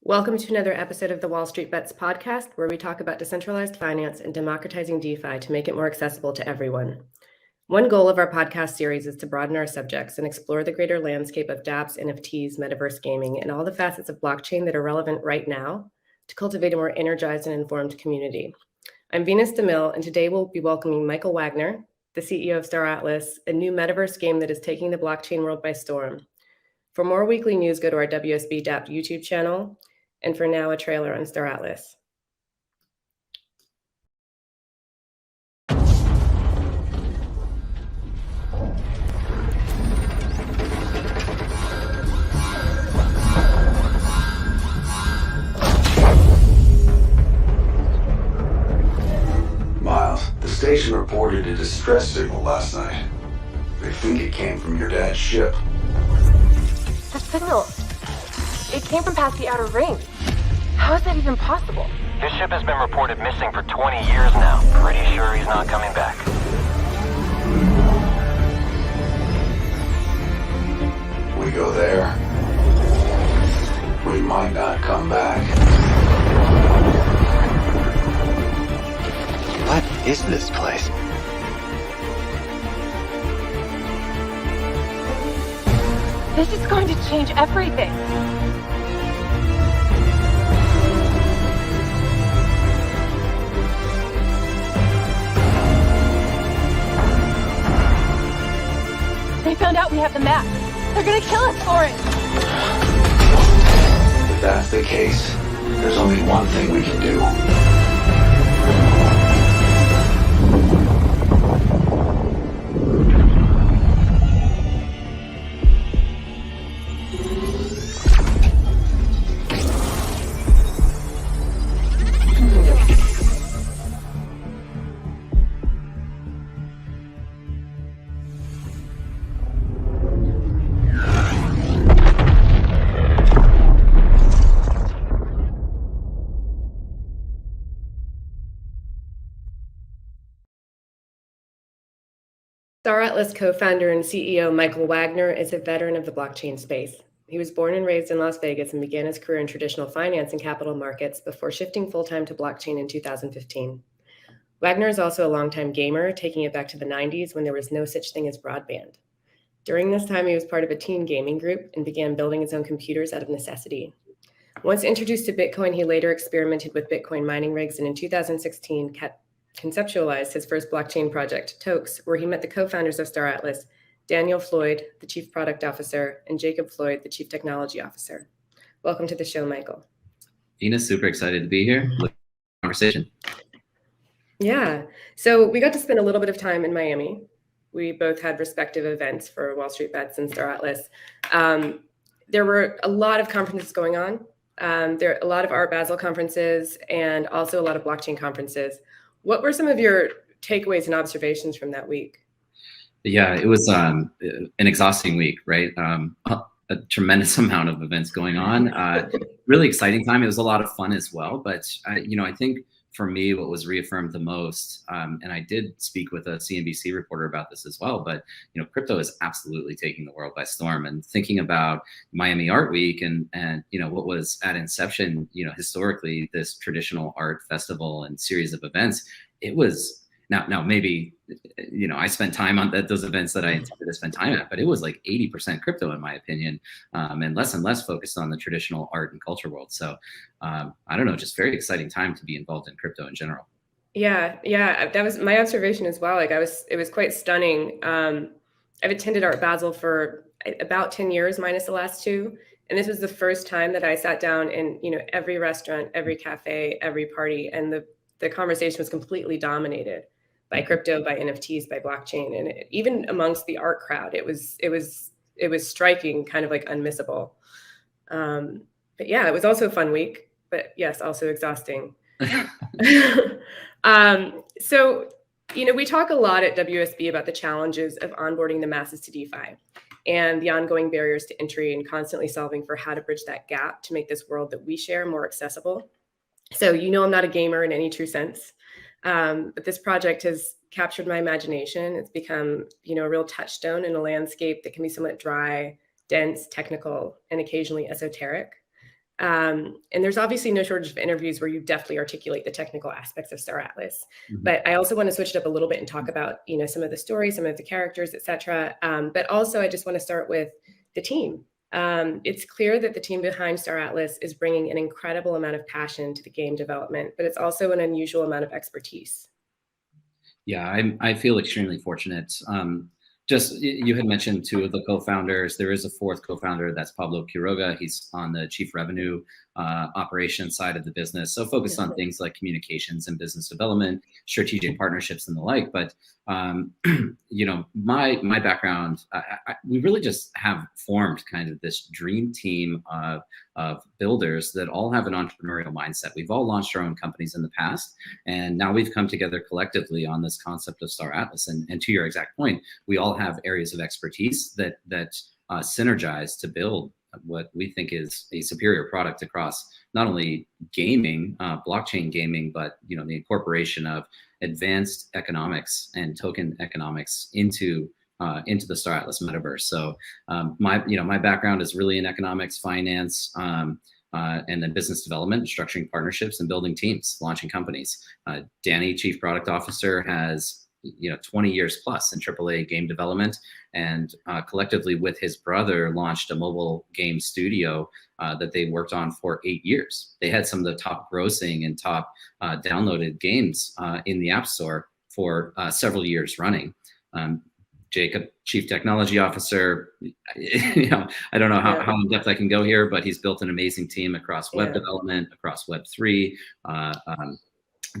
Welcome to another episode of the Wall Street Bets podcast, where we talk about decentralized finance and democratizing DeFi to make it more accessible to everyone. One goal of our podcast series is to broaden our subjects and explore the greater landscape of dApps, NFTs, Metaverse gaming, and all the facets of blockchain that are relevant right now to cultivate a more energized and informed community. I'm Venus DeMille, and today we'll be welcoming Michael Wagner, the CEO of Star Atlas, a new Metaverse game that is taking the blockchain world by storm. For more weekly news, go to our WSBDApp YouTube channel. And for now, a trailer on Star Atlas. Miles, the station reported a distress signal last night. They think it came from your dad's ship. The signal, it came from past the outer ring. How is that even possible? His ship has been reported missing for 20 years now. Pretty sure he's not coming back. We go there, we might not come back. What is this place? This is going to change everything. They found out we have the map. They're gonna kill us for it. If that's the case, there's only one thing we can do. Star Atlas co-founder and CEO Michael Wagner is a veteran of the blockchain space. He was born and raised in Las Vegas and began his career in traditional finance and capital markets before shifting full-time to blockchain in 2015. Wagner is also a longtime gamer, taking it back to the 90s when there was no such thing as broadband. During this time, he was part of a teen gaming group and began building his own computers out of necessity. Once introduced to Bitcoin, he later experimented with Bitcoin mining rigs and in 2016 conceptualized his first blockchain project, Tokes, where he met the co-founders of Star Atlas, Daniel Floyd, the Chief Product Officer, and Jacob Floyd, the Chief Technology Officer. Welcome to the show, Michael. Venus, super excited to be here. Looking for conversation. Yeah, so we got to spend a little bit of time in Miami. We both had respective events for Wall Street Bets and Star Atlas. There were a lot of conferences going on. There are a lot of Art Basel conferences and also a lot of blockchain conferences. What were some of your takeaways and observations from that week? Yeah, it was an exhausting week, right? A tremendous amount of events going on. Really exciting time. It was a lot of fun as well. But I think for me, what was reaffirmed the most, and I did speak with a CNBC reporter about this as well, but crypto is absolutely taking the world by storm. And thinking about Miami Art Week and what was at inception, historically this traditional art festival and series of events, it was now maybe I spent time on those events that I intended to spend time at, but it was like 80% crypto in my opinion, and less focused on the traditional art and culture world. So I don't know, just very exciting time to be involved in crypto in general. Yeah, that was my observation as well. It was quite stunning. I've attended Art Basel for about 10 years minus the last 2. And this was the first time that I sat down in, every restaurant, every cafe, every party, and the conversation was completely dominated by crypto, by NFTs, by blockchain, and even amongst the art crowd, it was striking, kind of like unmissable. But yeah, it was also a fun week, but yes, also exhausting. So we talk a lot at WSB about the challenges of onboarding the masses to DeFi and the ongoing barriers to entry, and constantly solving for how to bridge that gap to make this world that we share more accessible. So I'm not a gamer in any true sense. But this project has captured my imagination. It's become, a real touchstone in a landscape that can be somewhat dry, dense, technical, and occasionally esoteric. And there's obviously no shortage of interviews where you definitely articulate the technical aspects of Star Atlas. Mhm. But I also want to switch it up a little bit and talk about, some of the stories, some of the characters, et cetera. But also I just want to start with the team. It's clear that the team behind Star Atlas is bringing an incredible amount of passion to the game development, but it's also an unusual amount of expertise. Yeah, I feel extremely fortunate. Just you had mentioned two of the co-founders. There is a fourth co-founder, that's Pablo Quiroga. He's on the chief revenue operations side of the business, so focused on things like communications and business development, strategic partnerships, and the like. But my background, we really just have formed kind of this dream team of builders that all have an entrepreneurial mindset. We've all launched our own companies in the past, and now we've come together collectively on this concept of Star Atlas. And to your exact point, we all have areas of expertise that synergize to build what we think is a superior product across not only gaming, blockchain gaming, but the incorporation of advanced economics and token economics into the Star Atlas metaverse. So my background is really in economics, finance, and then business development, structuring partnerships, and building teams, launching companies. Danny, chief product officer, has 20 years plus in AAA game development, and collectively with his brother launched a mobile game studio that they worked on for 8 years. They had some of the top grossing and top downloaded games in the App Store for several years running. Jacob, chief technology officer, I don't know how in depth I can go here, but he's built an amazing team across web development, across Web3,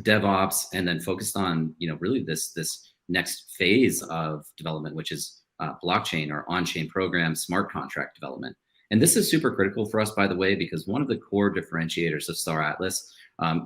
DevOps, and then focused on really this next phase of development, which is blockchain or on-chain program smart contract development. And this is super critical for us, by the way, because one of the core differentiators of Star Atlas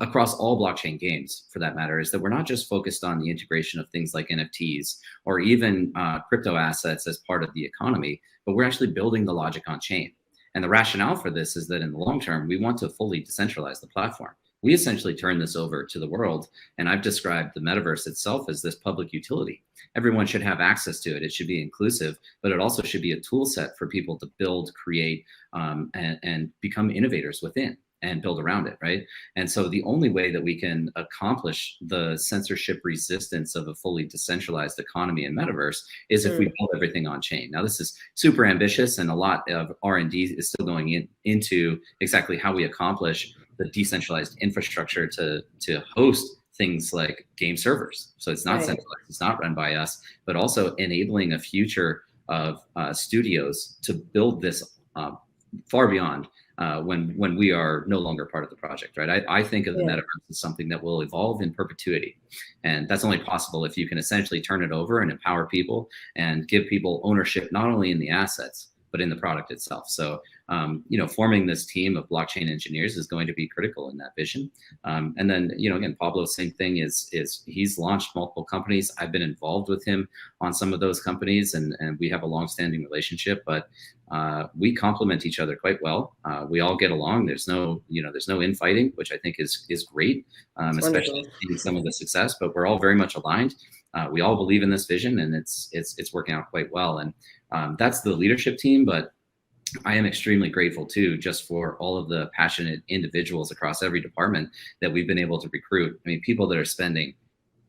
across all blockchain games, for that matter, is that we're not just focused on the integration of things like NFTs or even crypto assets as part of the economy, but we're actually building the logic on chain. And the rationale for this is that in the long term, we want to fully decentralize the platform. We essentially turn this over to the world, and I've described the metaverse itself as this public utility. Everyone should have access to it. It should be inclusive, but it also should be a tool set for people to build, create, and become innovators within and build around it, right? And so the only way that we can accomplish the censorship resistance of a fully decentralized economy and metaverse is if we build everything on chain. Now, this is super ambitious, and a lot of R&D is still going into exactly how we accomplish the decentralized infrastructure to host things like game servers. So it's not centralized, it's not run by us, but also enabling a future of studios to build this far beyond when we are no longer part of the project, right? I think of the metaverse as something that will evolve in perpetuity. And that's only possible if you can essentially turn it over and empower people and give people ownership, not only in the assets, but in the product itself. So, forming this team of blockchain engineers is going to be critical in that vision. And then, again, Pablo, same thing, is he's launched multiple companies. I've been involved with him on some of those companies, and we have a longstanding relationship, but we complement each other quite well. We all get along. There's no infighting, which I think is great, especially seeing some of the success, but we're all very much aligned. We all believe in this vision, and it's working out quite well. And that's the leadership team, but I am extremely grateful too, just for all of the passionate individuals across every department that we've been able to recruit. I mean, people that are spending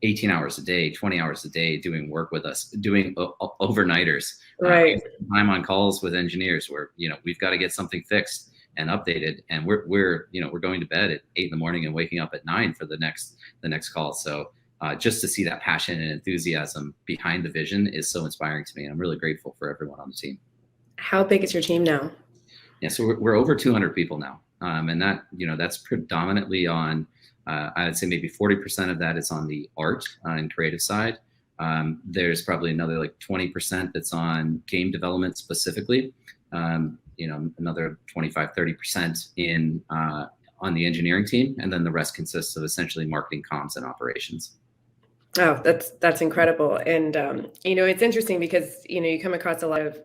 18 hours a day, 20 hours a day doing work with us, doing overnighters, right? Time on calls with engineers where, we've got to get something fixed and updated, and we're going to bed at 8 a.m. and waking up at 9 for the next call. So just to see that passion and enthusiasm behind the vision is so inspiring to me. And I'm really grateful for everyone on the team. How big is your team now? Yeah, so we're over 200 people now. And that, that's predominantly on, I would say maybe 40% of that is on the art and creative side. There's probably another like 20% that's on game development specifically. Another 25, 30% on the engineering team. And then the rest consists of essentially marketing, comms, and operations. Oh, that's incredible. And, it's interesting because, you come across a lot of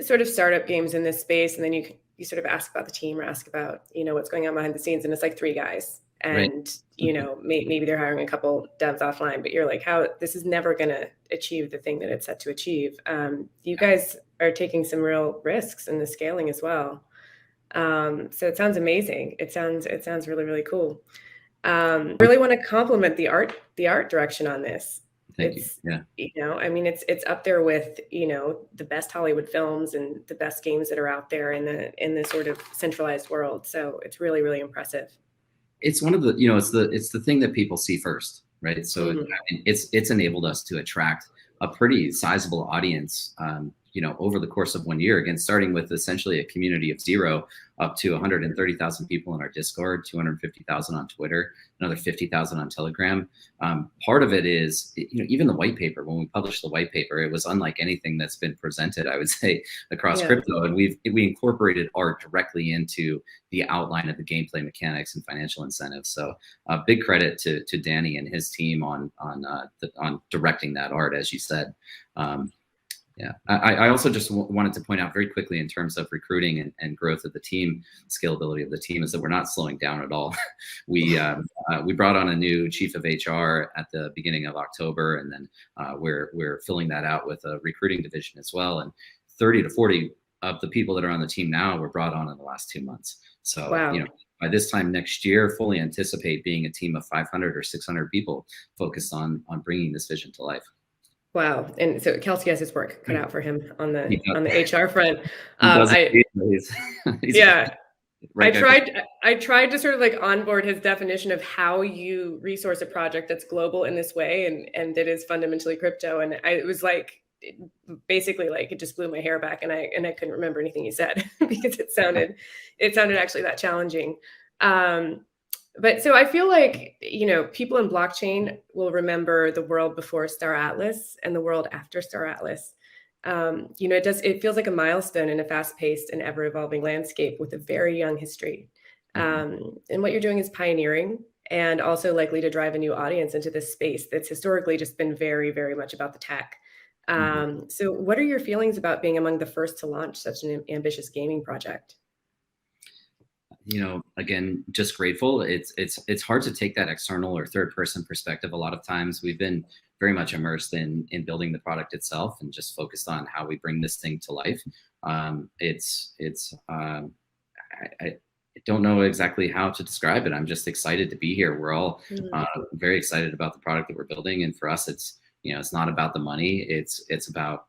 sort of startup games in this space, and then you sort of ask about the team or ask about, what's going on behind the scenes. And it's like 3 guys and, maybe they're hiring a couple devs offline, but you're like, how this is never going to achieve the thing that it's set to achieve. You guys are taking some real risks in the scaling as well. So it sounds amazing. It sounds really, really cool. Really want to compliment the art direction on this. Thank you. It's, Yeah. I mean, it's up there with, the best Hollywood films and the best games that are out there in the sort of centralized world. So it's really, really impressive. It's one of the, it's the thing that people see first, right? So it's enabled us to attract a pretty sizable audience, over the course of 1 year, again, starting with essentially a community of 0 up to 130,000 people in our Discord, 250,000 on Twitter, another 50,000 on Telegram. Part of it is, even the white paper, when we published the white paper, it was unlike anything that's been presented, I would say, across crypto. And we incorporated art directly into the outline of the gameplay mechanics and financial incentives. So big credit to Danny and his team on directing that art, as you said. Yeah, I also just wanted to point out very quickly in terms of recruiting and growth of the team, scalability of the team, is that we're not slowing down at all. We brought on a new chief of HR at the beginning of October, and then we're filling that out with a recruiting division as well. And 30 to 40 of the people that are on the team now were brought on in the last 2 months. So wow. By this time next year, fully anticipate being a team of 500 or 600 people focused on bringing this vision to life. Wow. And so Kelsey has his work cut out for him on the HR front. I tried to sort of like onboard his definition of how you resource a project that's global in this way and that is fundamentally crypto. And it was like, basically like it just blew my hair back, and I couldn't remember anything he said because it sounded actually that challenging. But so I feel like, people in blockchain will remember the world before Star Atlas and the world after Star Atlas. It feels like a milestone in a fast-paced and ever-evolving landscape with a very young history. And what you're doing is pioneering and also likely to drive a new audience into this space that's historically just been very, very much about the tech. So what are your feelings about being among the first to launch such an ambitious gaming project? Again, just grateful. It's hard to take that external or third person perspective. A lot of times we've been very much immersed in building the product itself and just focused on how we bring this thing to life. I don't know exactly how to describe it. I'm just excited to be here. We're all very excited about the product that we're building. And for us, it's not about the money. It's about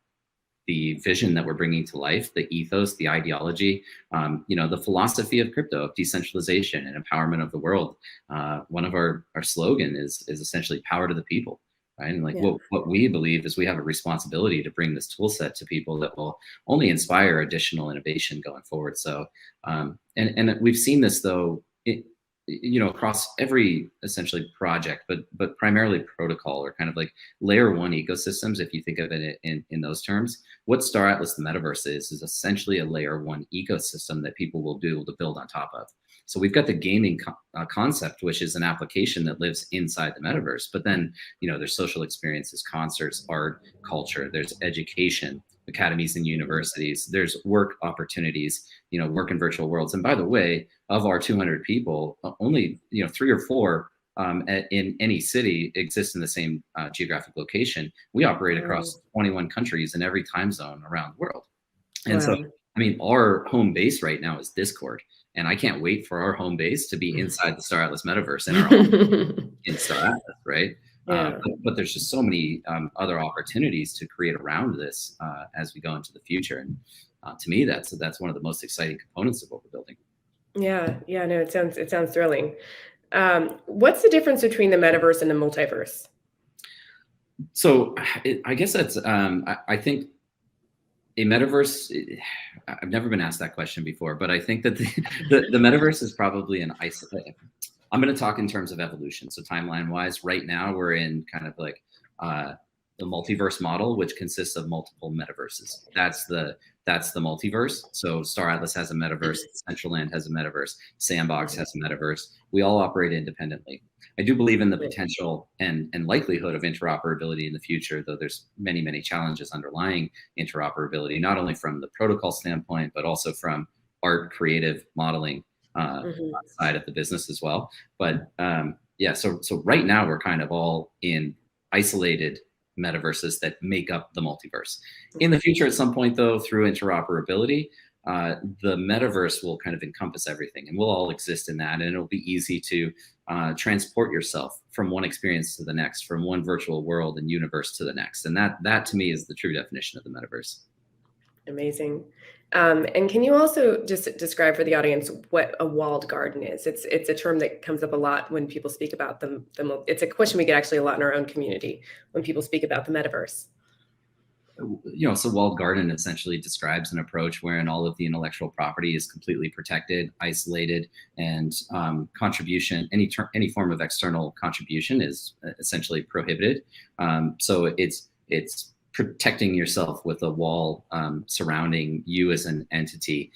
the vision that we're bringing to life, the ethos, the ideology, the philosophy of crypto, of decentralization and empowerment of the world. One of our slogan is essentially power to the people, right? And what we believe is we have a responsibility to bring this tool set to people that will only inspire additional innovation going forward. So, and we've seen this though, across every essentially project, but primarily protocol or kind of like layer one ecosystems. If you think of it in those terms, what Star Atlas, the metaverse is essentially a layer one ecosystem that people will be able to build on top of. So we've got the gaming concept, which is an application that lives inside the metaverse, but then, there's social experiences, concerts, art, culture, there's education, academies and universities, there's work opportunities, work in virtual worlds. And by the way, of our 200 people, only 3 or 4 in any city exist in the same geographic location. We operate across 21 countries in every time zone around the world. And so, our home base right now is Discord. And I can't wait for our home base to be inside the Star Atlas metaverse in our own in Star Atlas, right? But there's just so many other opportunities to create around this as we go into the future. And to me, that's one of the most exciting components of what we're building. No, it sounds thrilling. What's the difference between the metaverse and the multiverse? So I guess that's I think a metaverse. I've never been asked that question before, but I think that the metaverse is probably an isolated. I'm going to talk in terms of evolution. So timeline wise, right now we're in kind of like the multiverse model, which consists of multiple metaverses. That's the multiverse. So Star Atlas has a metaverse, Decentraland has a metaverse, Sandbox has a metaverse. We all operate independently. I do believe in the potential and likelihood of interoperability in the future, though there's many, many challenges underlying interoperability, not only from the protocol standpoint, but also from art, creative modeling side of the business as well. But so right now we're kind of all in isolated metaverses that make up the multiverse. In the future, at some point though, through interoperability, the metaverse will kind of encompass everything, and we'll all exist in that, and it'll be easy to transport yourself from one experience to the next, from one virtual world and universe to the next. And that to me is the true definition of the metaverse. Amazing. And can you also just describe for the audience what a walled garden is? It's a term that comes up a lot when people speak about them. It's a question we get actually a lot in our own community when people speak about the metaverse. So walled garden essentially describes an approach wherein all of the intellectual property is completely protected, isolated, and contribution, any form of external contribution is essentially prohibited. So it's protecting yourself with a wall surrounding you as an entity.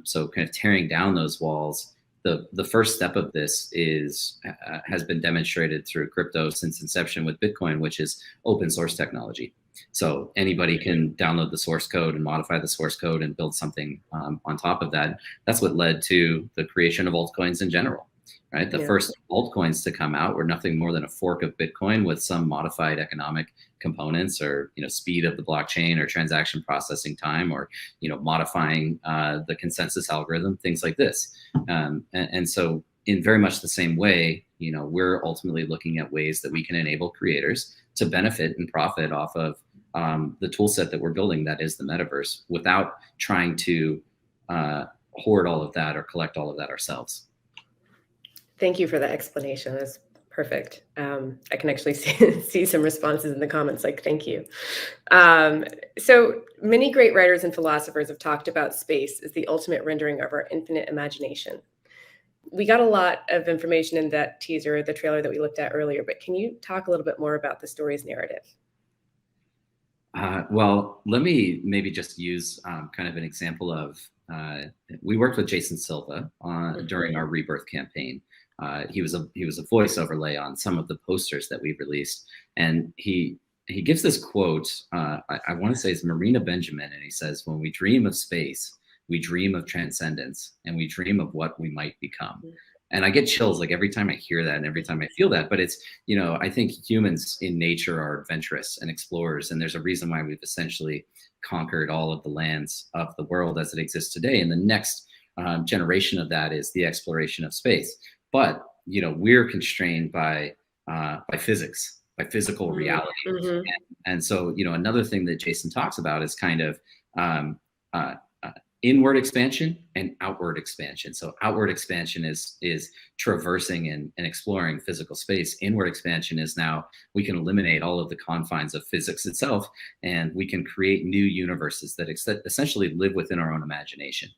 So kind of tearing down those walls. The first step of this has been demonstrated through crypto since inception with Bitcoin, which is open source technology. So anybody can download the source code and modify the source code and build something on top of that. That's what led to the creation of altcoins in general, right? The first altcoins to come out were nothing more than a fork of Bitcoin with some modified economic components, or speed of the blockchain, or transaction processing time, or modifying the consensus algorithm, things like this. And so in very much the same way, we're ultimately looking at ways that we can enable creators to benefit and profit off of the tool set that we're building, that is the metaverse, without trying to hoard all of that or collect all of that ourselves. Thank you for that explanation. That's perfect. I can actually see some responses in the comments, like, thank you. So many great writers and philosophers have talked about space as the ultimate rendering of our infinite imagination. We got a lot of information in that teaser, the trailer that we looked at earlier, but can you talk a little bit more about the story's narrative? Well, let me maybe just use kind of an example of, we worked with Jason Silva during our Rebirth campaign. He was a voice overlay on some of the posters that we released, and he gives this quote. I want to say it's Marina Benjamin, and he says, "When we dream of space, we dream of transcendence, and we dream of what we might become." And I get chills like every time I hear that and every time I feel that. But it's, I think humans in nature are adventurous and explorers, and there's a reason why we've essentially conquered all of the lands of the world as it exists today. And the next generation of that is the exploration of space. But we're constrained by physics, by physical reality. And so another thing that Jason talks about is kind of inward expansion and outward expansion. So outward expansion is traversing and exploring physical space. Inward expansion is now we can eliminate all of the confines of physics itself, and we can create new universes that essentially live within our own imagination.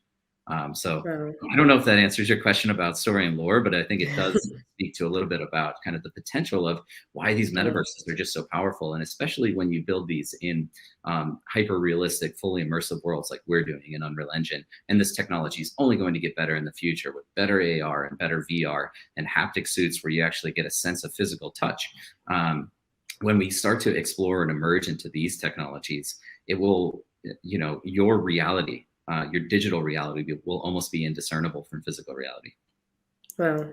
So I don't know if that answers your question about story and lore, but I think it does speak to a little bit about kind of the potential of why these metaverses are just so powerful. And especially when you build these in hyper realistic, fully immersive worlds like we're doing in Unreal Engine. And this technology is only going to get better in the future with better AR and better VR and haptic suits where you actually get a sense of physical touch. When we start to explore and emerge into these technologies, it will, your reality, your digital reality will almost be indiscernible from physical reality. Wow.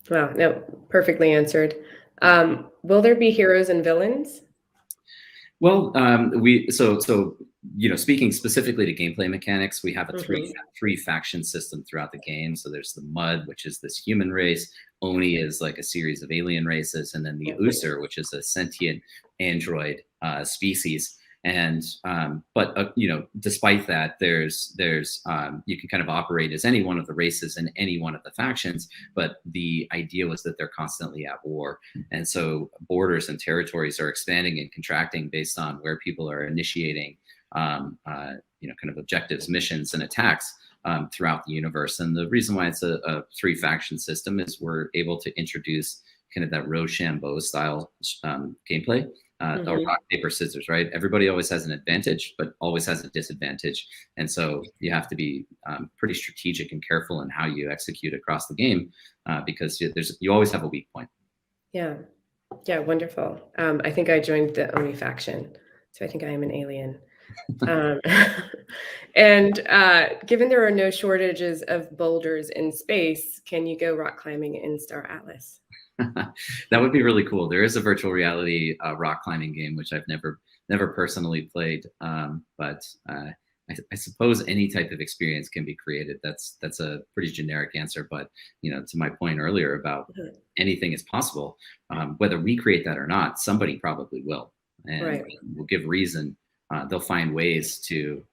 No, perfectly answered. Will there be heroes and villains? Well, speaking specifically to gameplay mechanics, we have a three faction system throughout the game. So there's the Mud, which is this human race. Oni is like a series of alien races, and then the User, which is a sentient android species. And despite that, there's you can kind of operate as any one of the races in any one of the factions, but the idea was that they're constantly at war. And so borders and territories are expanding and contracting based on where people are initiating kind of objectives, missions, and attacks throughout the universe. And the reason why it's a three faction system is we're able to introduce kind of that Rochambeau style gameplay. Or rock, paper, scissors, right? Everybody always has an advantage, but always has a disadvantage. And so you have to be pretty strategic and careful in how you execute across the game because you always have a weak point. Yeah, wonderful. I think I joined the Oni faction, so I think I am an alien. And given there are no shortages of boulders in space, can you go rock climbing in Star Atlas? That would be really cool. There is a virtual reality rock climbing game, which I've never personally played, but I suppose any type of experience can be created. That's a pretty generic answer, but to my point earlier about anything is possible. Whether we create that or not, somebody probably will, and will give reason. They'll find ways to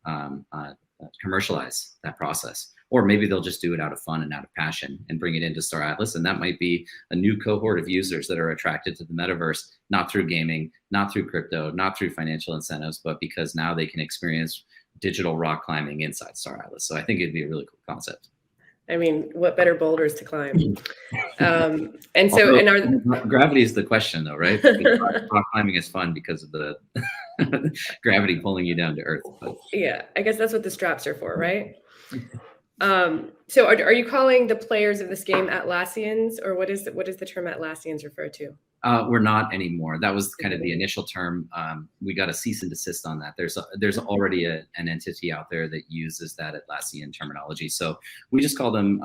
commercialize that process, or maybe they'll just do it out of fun and out of passion and bring it into Star Atlas, and that might be a new cohort of users that are attracted to the metaverse, not through gaming, not through crypto, not through financial incentives, but because now they can experience digital rock climbing inside Star Atlas. So I think it'd be a really cool concept. I mean, what better boulders to climb? And so, gravity is the question, though, right? Rock climbing is fun because of the gravity pulling you down to earth. But. Yeah, I guess that's what the straps are for, right? So, are you calling the players of this game Atlassians, or what is the term Atlassians refer to? We're not anymore. That was kind of the initial term. We got a cease and desist on that. There's already an entity out there that uses that Atlassian terminology. So we just call them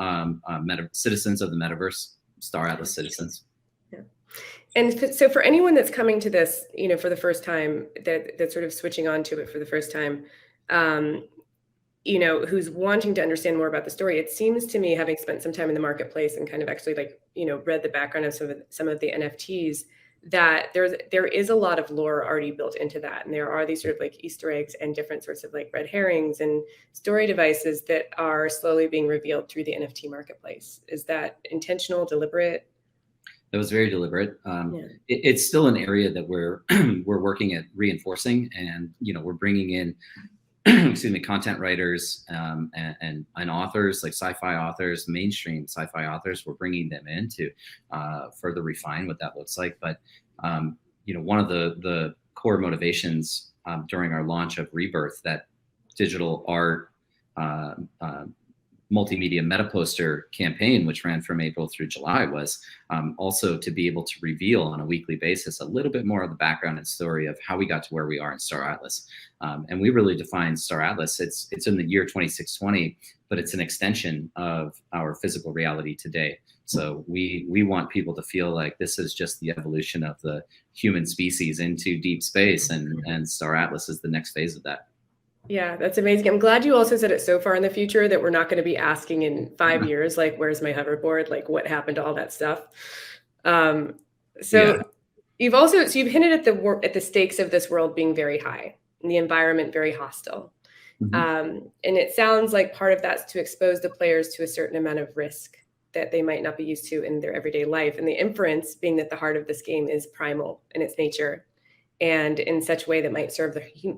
citizens of the metaverse, Star Atlas citizens. Yeah. And so for anyone that's coming to this, for the first time, that's sort of switching on to it for the first time, who's wanting to understand more about the story, it seems to me, having spent some time in the marketplace and kind of actually read the background of some of the NFTs, that there is a lot of lore already built into that. And there are these sort of like Easter eggs and different sorts of like red herrings and story devices that are slowly being revealed through the NFT marketplace. Is that intentional, deliberate? That was very deliberate. It's still an area that we're working at reinforcing, and we're bringing in content writers and authors, like sci-fi authors, mainstream sci-fi authors. We're bringing them in to further refine what that looks like. But one of the core motivations during our launch of Rebirth, that digital art multimedia meta poster campaign, which ran from April through July, was also to be able to reveal on a weekly basis a little bit more of the background and story of how we got to where we are in Star Atlas. And we really define Star Atlas. It's in the year 2620, but it's an extension of our physical reality today. So we want people to feel like this is just the evolution of the human species into deep space, and Star Atlas is the next phase of that. Yeah, that's amazing. I'm glad you also said it so far in the future that we're not going to be asking in 5 years, like, where's my hoverboard? Like, what happened to all that stuff? You've hinted at the stakes of this world being very high and the environment very hostile. And it sounds like part of that's to expose the players to a certain amount of risk that they might not be used to in their everyday life. And the inference being that the heart of this game is primal in its nature, and in such a way that might serve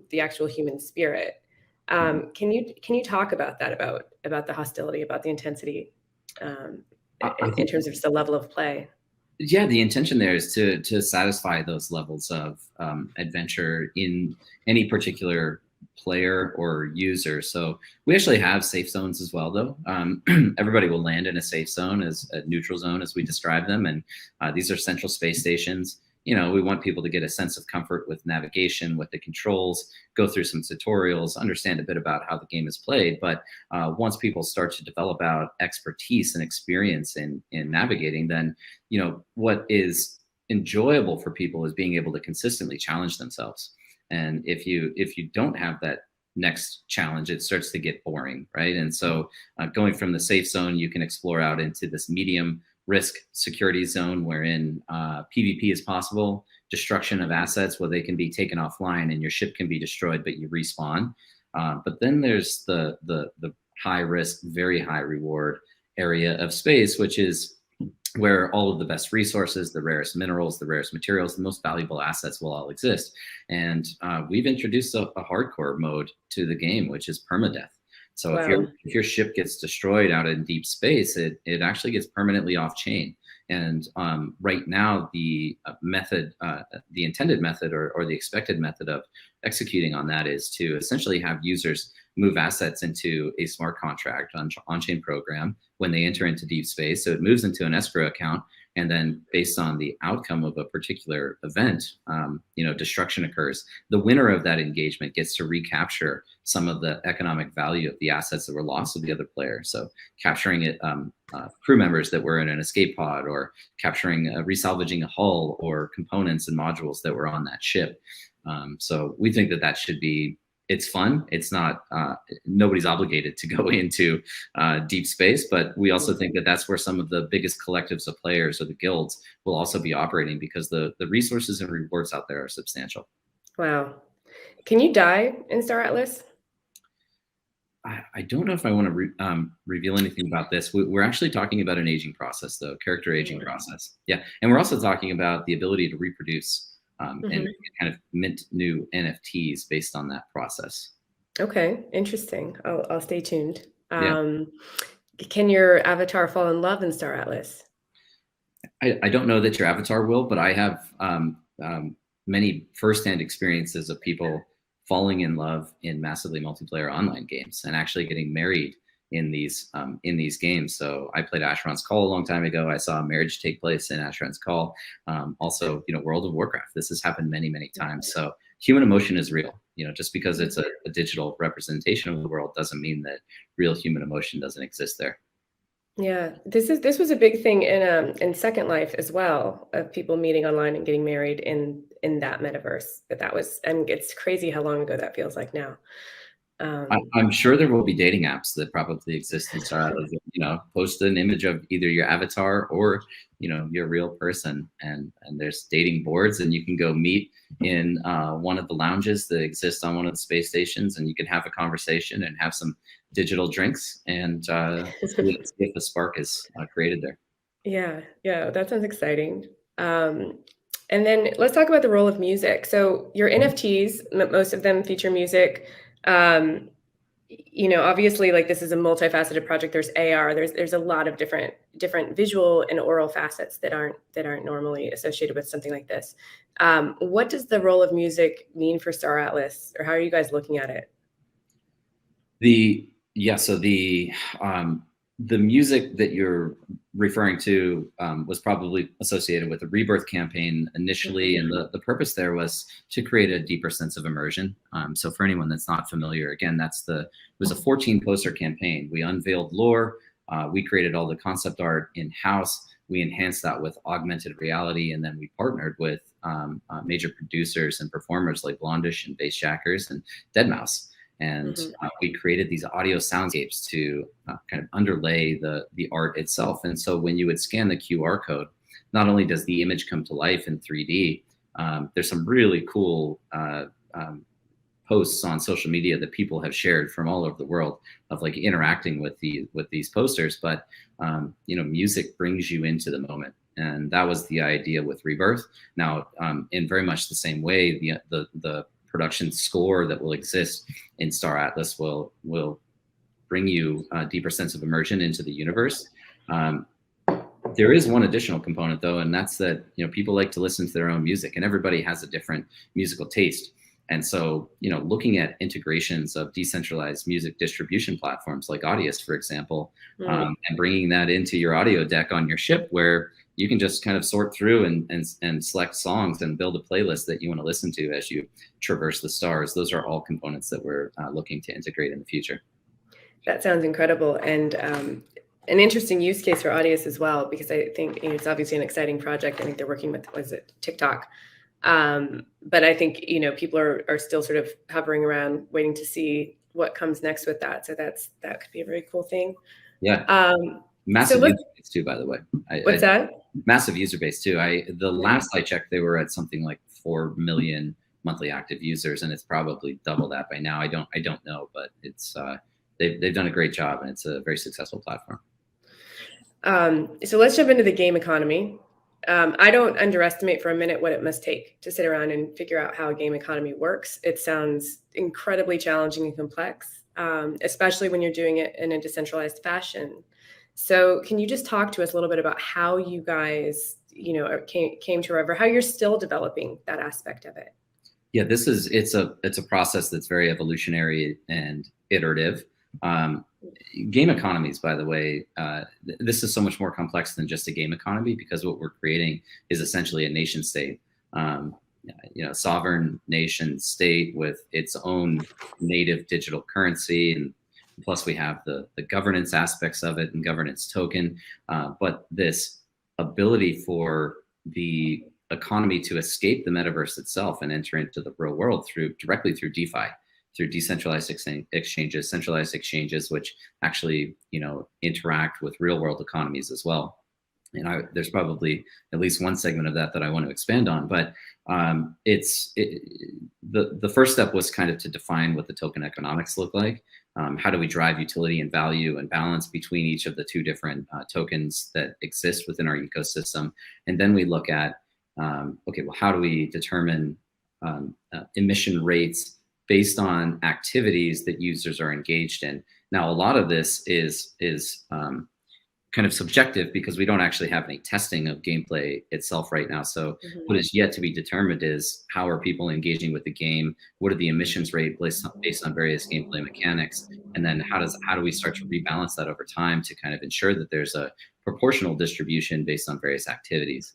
the actual human spirit. Can you talk about that, about the hostility, about the intensity, in terms of just the level of play? Yeah, the intention there is to satisfy those levels of adventure in any particular player or user. So we actually have safe zones as well, though. Everybody will land in a safe zone, as a neutral zone, as we describe them, and these are central space stations. We want people to get a sense of comfort with navigation, with the controls, go through some tutorials, understand a bit about how the game is played. But once people start to develop out expertise and experience in navigating, then, what is enjoyable for people is being able to consistently challenge themselves. And if you don't have that next challenge, it starts to get boring, right? And so going from the safe zone, you can explore out into this medium risk security zone, wherein PvP is possible, destruction of assets where they can be taken offline and your ship can be destroyed, but you respawn. But then there's the high risk, very high reward area of space, which is where all of the best resources, the rarest minerals, the rarest materials, the most valuable assets will all exist. And we've introduced a hardcore mode to the game, which is permadeath. So if your ship gets destroyed out in deep space, it actually gets permanently off chain. And right now, the intended method or the expected method of executing on that is to essentially have users move assets into a smart contract on-chain program when they enter into deep space. So it moves into an escrow account, and then based on the outcome of a particular event, destruction occurs. The winner of that engagement gets to recapture some of the economic value of the assets that were lost to the other player. So capturing it, crew members that were in an escape pod, or capturing, resalvaging a hull or components and modules that were on that ship. So we think that should be it's fun. It's not, nobody's obligated to go into deep space, but we also think that that's where some of the biggest collectives of players or the guilds will also be operating, because the resources and rewards out there are substantial. Wow. Can you die in Star Atlas? I don't know if I want to reveal anything about this. We're actually talking about an aging process, though, character aging process. Yeah, and we're also talking about the ability to reproduce and kind of mint new NFTs based on that process. Okay, interesting. I'll stay tuned. Yeah. Can your avatar fall in love in Star Atlas? I don't know that your avatar will, but I have many firsthand experiences of people falling in love in massively multiplayer online games and actually getting married in these games. So I played Asheron's Call a long time ago. I saw a marriage take place in Asheron's Call. Also, World of Warcraft. This has happened many, many times. So human emotion is real. Just because it's a digital representation of the world doesn't mean that real human emotion doesn't exist there. Yeah, this was a big thing in Second Life as well, of people meeting online and getting married in that metaverse. But and it's crazy how long ago that feels like now. I'm sure there will be dating apps that probably exist in Star Atlas. Post an image of either your avatar or your real person, and there's dating boards, and you can go meet in one of the lounges that exist on one of the space stations, and you can have a conversation and have some digital drinks and see if a spark is created there. Yeah, that sounds exciting. And then let's talk about the role of music. So your NFTs, most of them feature music. Obviously, like, this is a multifaceted project. There's AR. There's a lot of different visual and oral facets that aren't normally associated with something like this. What does the role of music mean for Star Atlas, or how are you guys looking at it? So the music that you're referring to was probably associated with the Rebirth campaign initially, and the purpose there was to create a deeper sense of immersion. So for anyone that's not familiar, again, it was a 14-poster campaign. We unveiled lore, we created all the concept art in-house, we enhanced that with augmented reality, and then we partnered with major producers and performers like Blondish and Bassjackers and Deadmau5. And we created these audio soundscapes to kind of underlay the art itself. And so when you would scan the QR code, not only does the image come to life in 3D, there's some really cool posts on social media that people have shared from all over the world of like interacting with these posters. But music brings you into the moment. And that was the idea with Rebirth. Now, in very much the same way, the production score that will exist in Star Atlas will bring you a deeper sense of immersion into the universe. There is one additional component, though, and that's that people like to listen to their own music, and everybody has a different musical taste. And so, looking at integrations of decentralized music distribution platforms like Audius, for example, and bringing that into your audio deck on your ship, where you can just kind of sort through and select songs and build a playlist that you want to listen to as you traverse the stars. Those are all components that we're looking to integrate in the future. That sounds incredible, and an interesting use case for Audius as well, because I think it's obviously an exciting project. I think they're working with, TikTok? But I think, people are still sort of hovering around waiting to see what comes next with that. So that could be a very cool thing. Yeah. Massive user base too, by the way. What's that? Massive user base too. The last I checked, they were at something like 4 million monthly active users, and it's probably double that by now. I don't know, but it's they've done a great job, and it's a very successful platform. So let's jump into the game economy. I don't underestimate for a minute what it must take to sit around and figure out how a game economy works. It sounds incredibly challenging and complex, especially when you're doing it in a decentralized fashion. So can you just talk to us a little bit about how you guys, came to River, how you're still developing that aspect of it? Yeah, it's a process that's very evolutionary and iterative. Game economies, by the way, this is so much more complex than just a game economy, because what we're creating is essentially a nation state, sovereign nation state with its own native digital currency, and plus we have the governance aspects of it and governance token. But this ability for the economy to escape the metaverse itself and enter into the real world directly through DeFi through decentralized exchanges, centralized exchanges, which actually, interact with real world economies as well. And there's probably at least one segment of that I want to expand on, but the first step was kind of to define what the token economics look like. How do we drive utility and value and balance between each of the two different tokens that exist within our ecosystem? And then we look at, okay, well, how do we determine emission rates based on activities that users are engaged in? Now, a lot of this is kind of subjective because we don't actually have any testing of gameplay itself right now. So what is yet to be determined is how are people engaging with the game? What are the emissions rate based on various gameplay mechanics? And then how do we start to rebalance that over time to kind of ensure that there's a proportional distribution based on various activities?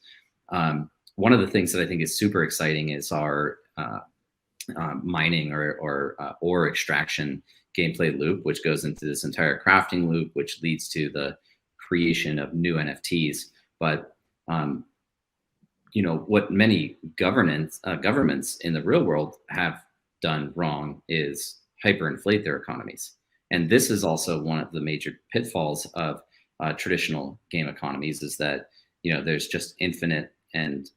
One of the things that I think is super exciting is our mining or ore extraction gameplay loop, which goes into this entire crafting loop, which leads to the creation of new NFTs. But what many governments in the real world have done wrong is hyperinflate their economies. And this is also one of the major pitfalls of traditional game economies, is that there's just infinite and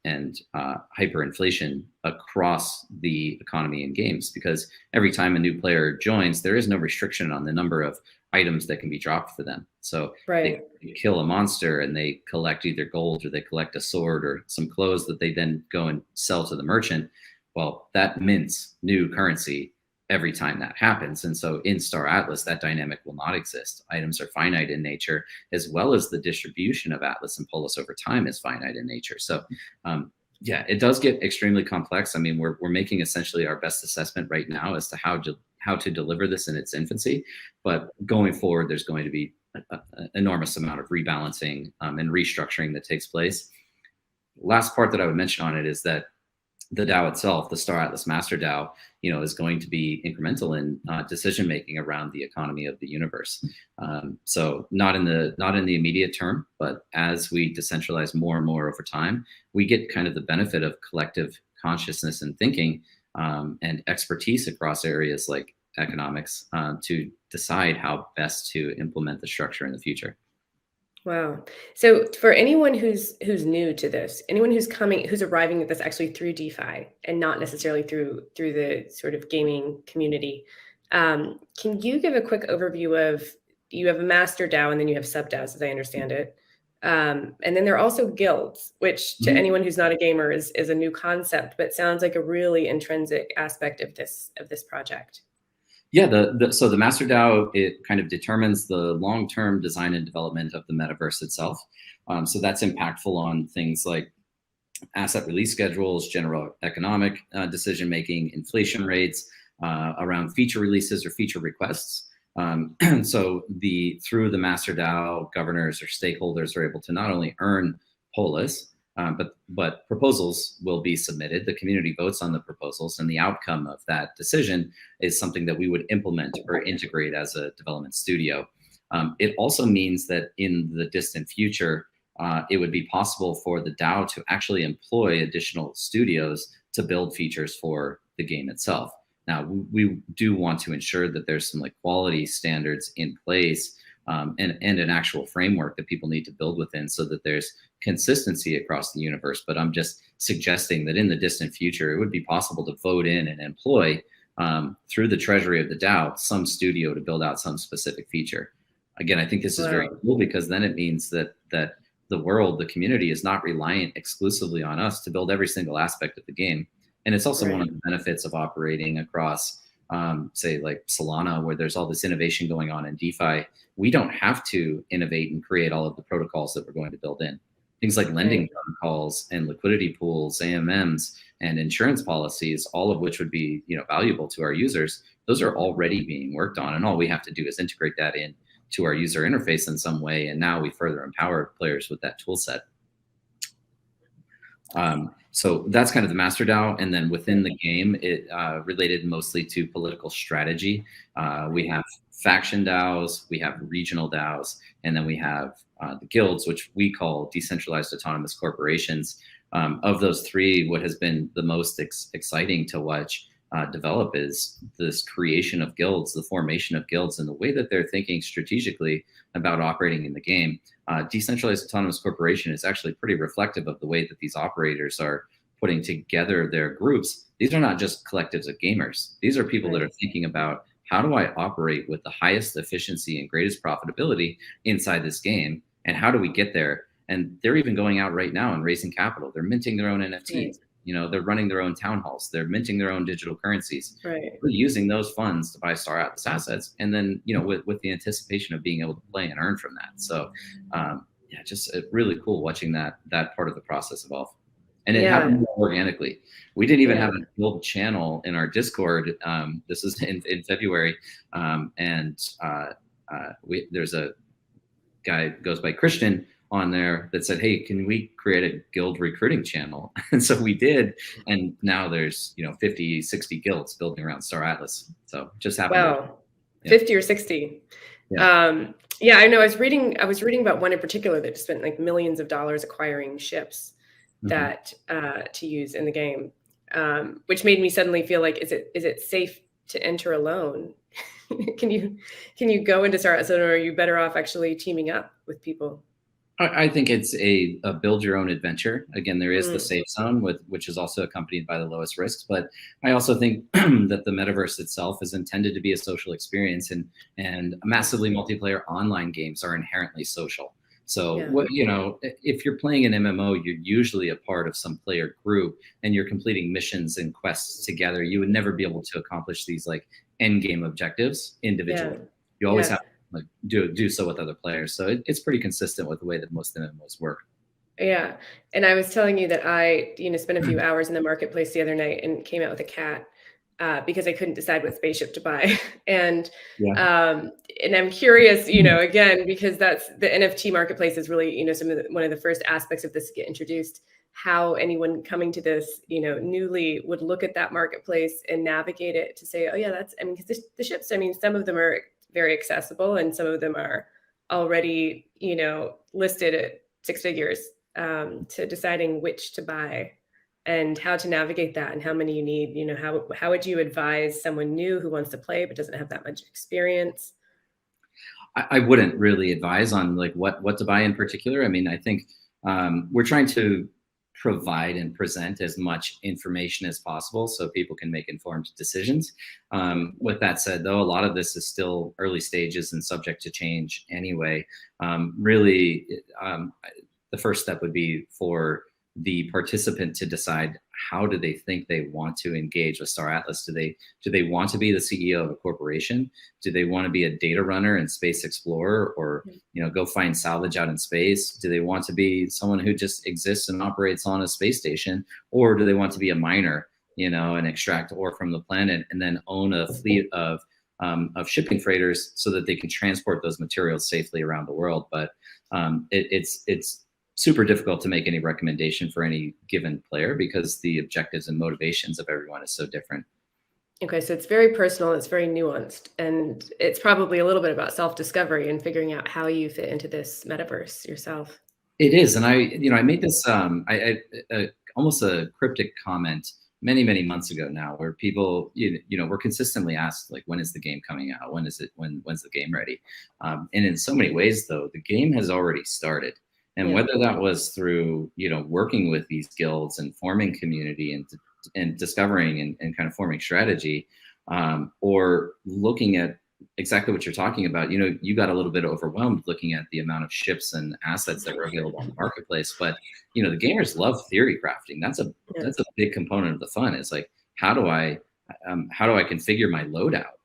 hyperinflation across the economy in games, because every time a new player joins, there is no restriction on the number of items that can be dropped for them. So they kill a monster and they collect either gold, or they collect a sword or some clothes that they then go and sell to the merchant. Well, that mints new currency every time that happens. And so in Star Atlas, that dynamic will not exist. Items are finite in nature, as well as the distribution of Atlas and Polis over time is finite in nature. So yeah, it does get extremely complex. I mean, we're making essentially our best assessment right now as to how to deliver this in its infancy. But going forward, there's going to be an enormous amount of rebalancing and restructuring that takes place. Last part that I would mention on it is that the DAO itself, the Star Atlas Master DAO, is going to be incremental in decision making around the economy of the universe. So not in the immediate term, but as we decentralize more and more over time, we get kind of the benefit of collective consciousness and thinking and expertise across areas like economics to decide how best to implement the structure in the future. Wow. So for anyone who's new to this, anyone who's arriving at this actually through DeFi and not necessarily through the sort of gaming community, can you give a quick overview of, you have a master DAO and then you have sub DAOs, as I understand it. And then there are also guilds, which to anyone who's not a gamer is a new concept, but sounds like a really intrinsic aspect of this project. Yeah, so the Master DAO, it kind of determines the long-term design and development of the metaverse itself. So that's impactful on things like asset release schedules, general economic decision-making, inflation rates, around feature releases or feature requests. So through the Master DAO, governors or stakeholders are able to not only earn Polis, but proposals will be submitted. The community votes on the proposals, and the outcome of that decision is something that we would implement or integrate as a development studio. It also means that in the distant future, it would be possible for the DAO to actually employ additional studios to build features for the game itself. Now, we do want to ensure that there's some quality standards in place and an actual framework that people need to build within, so that there's consistency across the universe. But I'm just suggesting that in the distant future, it would be possible to vote in and employ through the treasury of the DAO some studio to build out some specific feature. Again, I think this is very cool, because then it means that the community is not reliant exclusively on us to build every single aspect of the game. And it's also one of the benefits of operating across say like Solana, where there's all this innovation going on in DeFi. We don't have to innovate and create all of the protocols that we're going to build in. Things like lending protocols and liquidity pools, AMMs, and insurance policies, all of which would be valuable to our users. Those are already being worked on, and all we have to do is integrate that in to our user interface in some way. And now we further empower players with that tool set. So that's kind of the Master DAO. And then within the game, it related mostly to political strategy. We have faction DAOs, we have regional DAOs, and then we have the guilds, which we call decentralized autonomous corporations. Of those three, what has been the most exciting to watch develop is this creation of guilds, the formation of guilds, and the way that they're thinking strategically about operating in the game. Decentralized autonomous corporation is actually pretty reflective of the way that these operators are putting together their groups. These are not just collectives of gamers. These are people that are thinking about, how do I operate with the highest efficiency and greatest profitability inside this game? And how do we get there? And they're even going out right now and raising capital. They're minting their own NFTs. You know, they're running their own town halls. They're minting their own digital currencies. They're using those funds to buy Star Atlas assets. And then, you know, with the anticipation of being able to play and earn from that. So yeah, just really cool watching that part of the process evolve. And it happened organically. We didn't even have a guild channel in our Discord. This is in February. There's a guy goes by Christian on there that said, hey, can we create a guild recruiting channel? And so we did. And now there's, you know, 50, 60 guilds building around Star Atlas. So just happened. Wow. 50 or 60. Yeah, I know. I was reading about one in particular that spent like millions of dollars acquiring ships that to use in the game, which made me suddenly feel like, is it safe to enter alone? Can you go into Star Atlas, or are you better off actually teaming up with people? I think it's a build your own adventure. Again, there is the safe zone, which is also accompanied by the lowest risks. But I also think that the metaverse itself is intended to be a social experience, and massively multiplayer online games are inherently social. So you know, if you're playing an MMO, you're usually a part of some player group, and you're completing missions and quests together. You would never be able to accomplish these like end game objectives individually. You always have to like do so with other players. So it's pretty consistent with the way that most MMOs work. Yeah, and I was telling you that I, you know, spent a few hours in the marketplace the other night and came out with a cat because I couldn't decide what spaceship to buy. And I'm curious, you know, again, because that's the NFT marketplace is really, you know, one of the first aspects of this to get introduced, how anyone coming to this, you know, newly would look at that marketplace and navigate it to say, oh yeah, that's, I mean, because the ships, I mean, some of them are very accessible and some of them are already, you know, listed at 6 figures, to deciding which to buy and how to navigate that and how many you need. You know, how would you advise someone new who wants to play but doesn't have that much experience? I wouldn't really advise on like what to buy in particular. I mean, I think we're trying to provide and present as much information as possible so people can make informed decisions. With that said, though, a lot of this is still early stages and subject to change anyway. Really, the first step would be for the participant to decide, how do they think they want to engage with Star Atlas? Do they want to be the CEO of a corporation? Do they want to be a data runner and space explorer, or, you know, go find salvage out in space? Do they want to be someone who just exists and operates on a space station? Or do they want to be a miner, you know, and extract ore from the planet and then own a fleet of shipping freighters so that they can transport those materials safely around the world? But it's super difficult to make any recommendation for any given player because the objectives and motivations of everyone is so different. Okay, so it's very personal, it's very nuanced, and it's probably a little bit about self-discovery and figuring out how you fit into this metaverse yourself. It is, and I made this almost a cryptic comment many months ago now, where people were consistently asked, like, when is the game coming out? When's the game ready? And in so many ways, though, the game has already started. And whether that was through, you know, working with these guilds and forming community and discovering and kind of forming strategy, or looking at exactly what you're talking about, you know, you got a little bit overwhelmed looking at the amount of ships and assets that were available on the marketplace. But, you know, the gamers love theory crafting. That's a big component of the fun. It's like, how do I configure my loadout?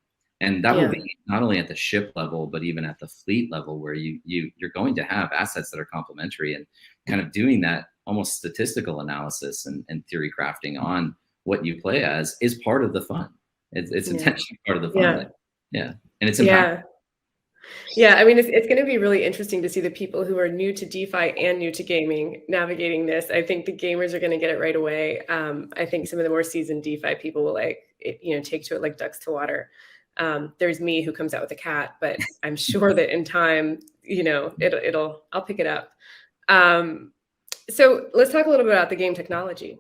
And that will be not only at the ship level, but even at the fleet level, where you're going to have assets that are complementary, and kind of doing that almost statistical analysis and theory crafting on what you play as is part of the fun. It's intentionally part of the fun. And it's impactful. Yeah, I mean, it's going to be really interesting to see the people who are new to DeFi and new to gaming navigating this. I think the gamers are going to get it right away. I think some of the more seasoned DeFi people will take to it like ducks to water. There's me who comes out with a cat, but I'm sure that in time, you know, I'll pick it up. So let's talk a little bit about the game technology.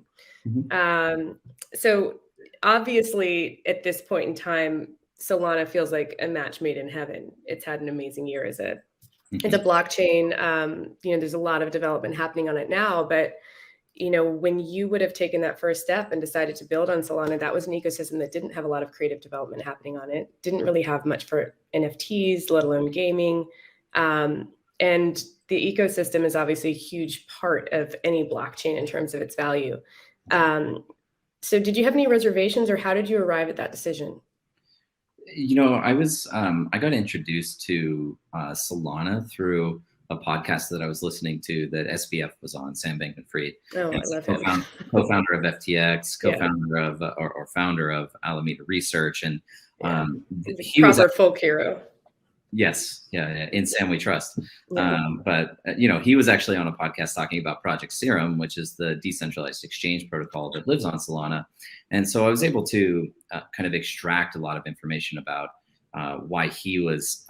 So obviously, at this point in time, Solana feels like a match made in heaven. It's had an amazing year as a it's a blockchain. There's a lot of development happening on it now, but when you would have taken that first step and decided to build on Solana, that was an ecosystem that didn't have a lot of creative development happening on it, didn't really have much for NFTs, let alone gaming. And the ecosystem is obviously a huge part of any blockchain in terms of its value. So did you have any reservations, or how did you arrive at that decision? I got introduced to Solana through a podcast that I was listening to that SBF was on, Sam Bankman-Fried. Oh, I love him. Co-founder of FTX, co-founder of or founder of Alameda Research, and he was a folk hero. Yes, in Sam we trust. But he was actually on a podcast talking about Project Serum, which is the decentralized exchange protocol that lives on Solana, and so I was able to kind of extract a lot of information about why he was.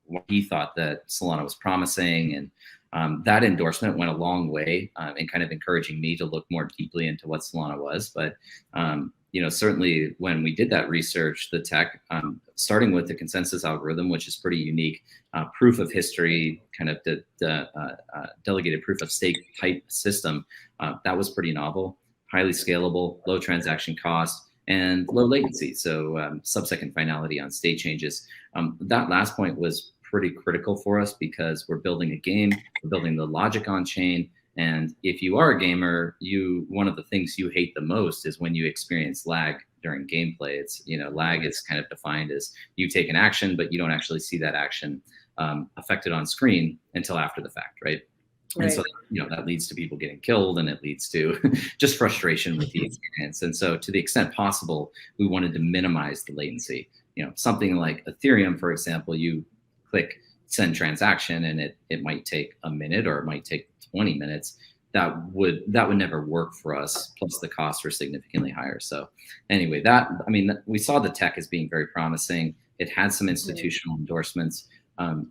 What he thought that Solana was promising, and that endorsement went a long way in kind of encouraging me to look more deeply into what Solana was. But certainly when we did that research, the tech, starting with the consensus algorithm, which is pretty unique, proof of history, kind of the delegated proof of stake type system, that was pretty novel, highly scalable, low transaction cost, and low latency. So sub-second finality on state changes. That last point was pretty critical for us because we're building a game, we're building the logic on chain. And if you are a gamer, one of the things you hate the most is when you experience lag during gameplay. It's, lag is kind of defined as you take an action, but you don't actually see that action affected on screen until after the fact, right? And so, that leads to people getting killed, and it leads to just frustration with the experience. And so to the extent possible, we wanted to minimize the latency. Something like Ethereum, for example, you click send transaction and it might take a minute, or it might take 20 minutes. That would never work for us. Plus the costs were significantly higher. So anyway, we saw the tech as being very promising. It had some institutional endorsements.